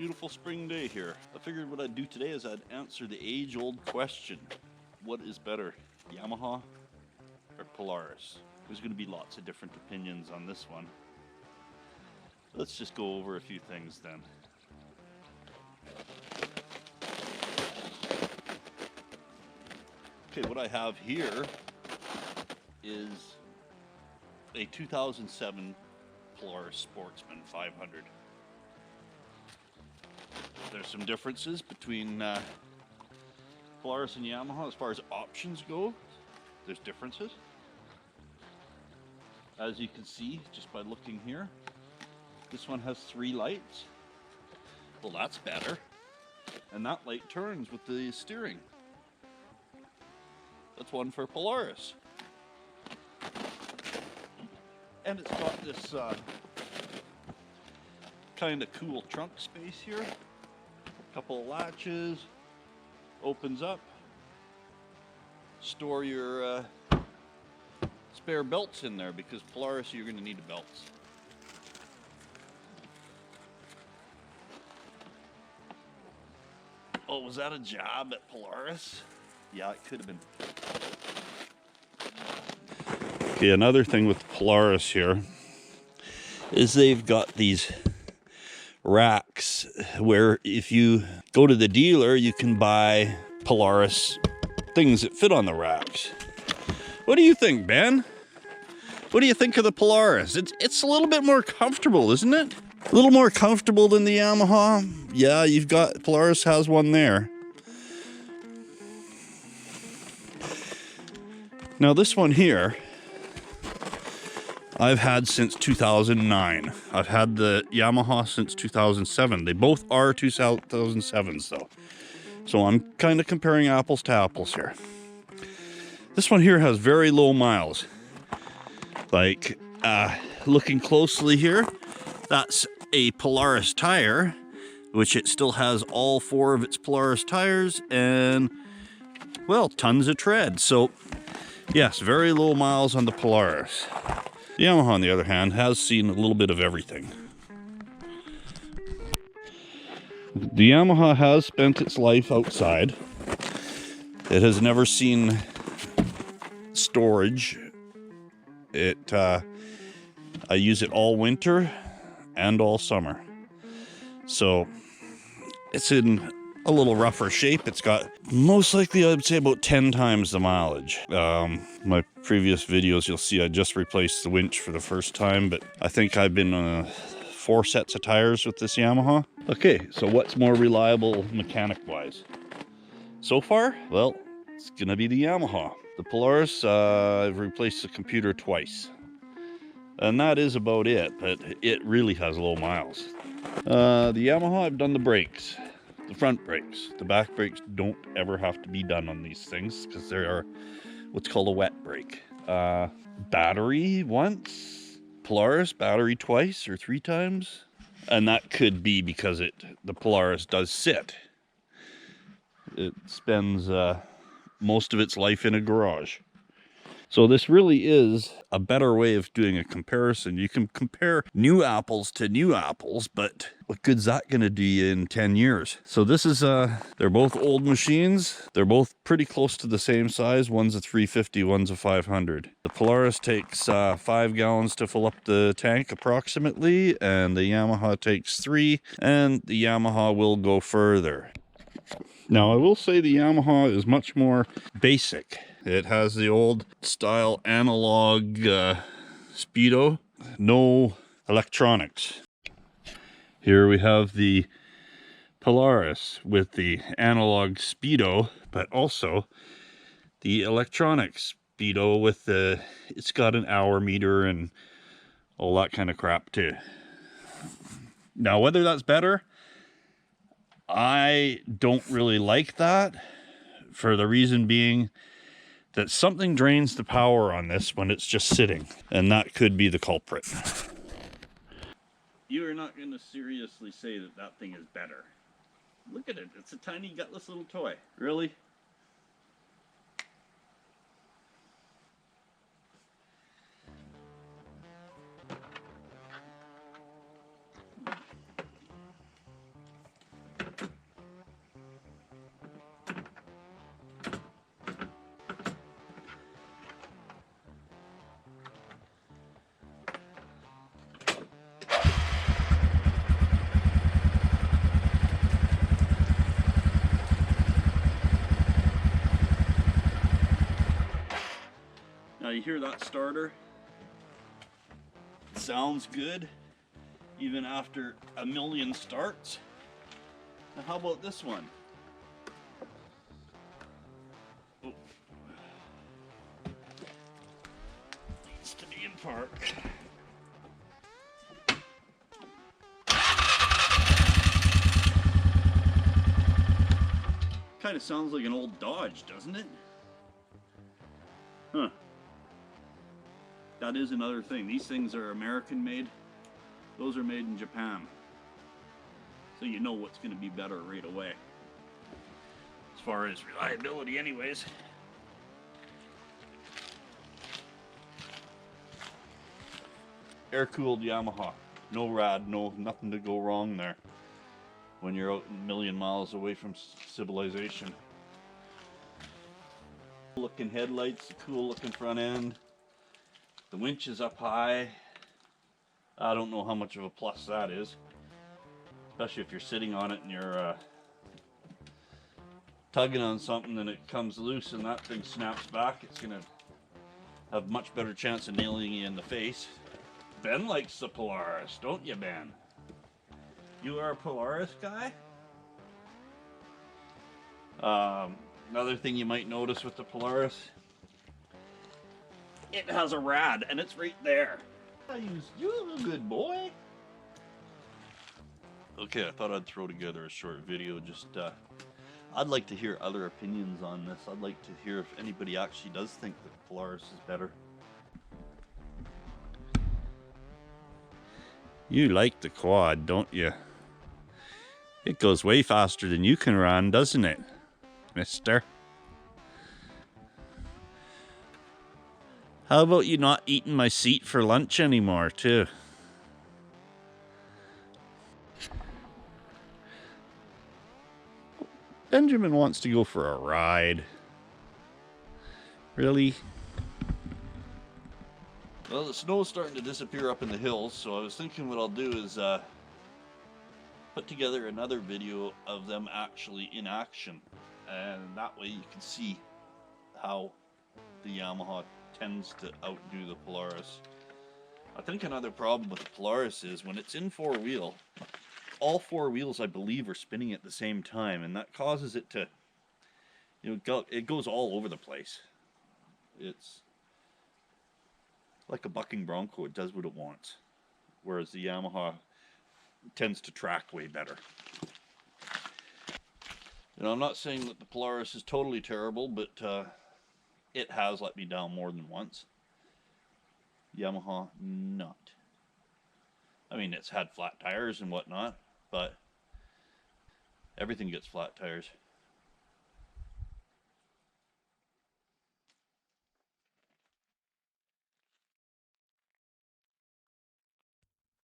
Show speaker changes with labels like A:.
A: Beautiful spring day here. I figured what I'd do today is I'd answer the age-old question. What is better, Yamaha or Polaris? There's going to be lots of different opinions on this one. Let's just go over a few things then. Okay, what I have here is a 2007 Polaris Sportsman 500. There's some differences between Polaris and Yamaha as far as options go. There's differences. As you can see just by looking here, this one has 3 lights. Well, that's better. And that light turns with the steering. That's one for Polaris. And it's got this kind of cool trunk space here. Couple of latches, opens up, store your spare belts in there, because Polaris you're going to need the belts. Oh, was that a jab at Polaris? Yeah, it could have been. Okay, another thing with Polaris here is they've got these racks where if you go to the dealer you can buy Polaris things that fit on the racks. What do you think, Ben? What do you think of the Polaris? It's a little bit more comfortable, isn't it? A little more comfortable than the Yamaha. Yeah, you've got Polaris has one there. Now this one here I've had since 2009. I've had the Yamaha since 2007. They both are 2007s though. So I'm kind of comparing apples to apples here. This one here has very low miles. Like, looking closely here, that's a Polaris tire, which it still has all 4 of its Polaris tires and, well, tons of tread. So, yes, very low miles on the Polaris. The Yamaha, on the other hand, has seen a little bit of everything. The Yamaha has spent its life outside. It has never seen storage. I use it all winter and all summer. So it's in a little rougher shape. It's got most likely, I'd say, about 10 times the mileage. My previous videos, you'll see I just replaced the winch for the first time, but I think I've been on 4 sets of tires with this Yamaha. Okay, so what's more reliable mechanic-wise? So far, well, it's gonna be the Yamaha. The Polaris, I've replaced the computer twice. And that is about it, but it really has low miles. The Yamaha, I've done the brakes. The front brakes. The back brakes don't ever have to be done on these things because they are what's called a wet brake. Battery once, Polaris battery twice or 3 times, and that could be because the Polaris does sit. It spends most of its life in a garage. So this really is a better way of doing a comparison. You can compare new apples to new apples, but what good's that going to do you in 10 years? So this is, they're both old machines. They're both pretty close to the same size. One's a 350, one's a 500. The Polaris takes 5 gallons to fill up the tank approximately, and the Yamaha takes 3, and the Yamaha will go further. Now I will say the Yamaha is much more basic. It has the old style analog speedo, no electronics. Here we have the Polaris with the analog speedo, but also the electronic speedo with it's got an hour meter and all that kind of crap too. Now whether that's better, I don't really like that, for the reason being that something drains the power on this when it's just sitting, and that could be the culprit. You are not going to seriously say that that thing is better. Look at it, it's a tiny gutless little toy. Really? You hear that starter? It sounds good even after a million starts. Now how about this one? Oh. Needs to be in park. Kind of sounds like an old Dodge, doesn't it? Huh. That is another thing. These things are American made. Those are made in Japan. So you know what's going to be better right away. As far as reliability anyways. Air-cooled Yamaha. No rad, nothing to go wrong there. When you're out a million miles away from civilization. Looking headlights, cool looking front end. The winch is up high. I don't know how much of a plus that is. Especially if you're sitting on it and you're tugging on something and it comes loose and that thing snaps back. It's going to have much better chance of nailing you in the face. Ben likes the Polaris, don't you, Ben? You are a Polaris guy? Another thing you might notice with the Polaris, it has a rad and it's right there. You're a good boy. Okay, I thought I'd throw together a short video. Just, I'd like to hear other opinions on this. I'd like to hear if anybody actually does think that the Polaris is better. You like the quad, don't you? It goes way faster than you can run, doesn't it, mister? How about you not eating my seat for lunch anymore, too? Benjamin wants to go for a ride. Really? Well, the snow's starting to disappear up in the hills, so I was thinking what I'll do is put together another video of them actually in action, and that way you can see how the Yamaha tends to outdo the Polaris. I think another problem with the Polaris is when it's in four-wheel, all four wheels I believe are spinning at the same time, and that causes it to, you know, it goes all over the place. It's like a bucking bronco, it does what it wants, whereas the Yamaha tends to track way better. You know, I'm not saying that the Polaris is totally terrible, but it has let me down more than once. Yamaha, not. I mean, it's had flat tires and whatnot, but everything gets flat tires.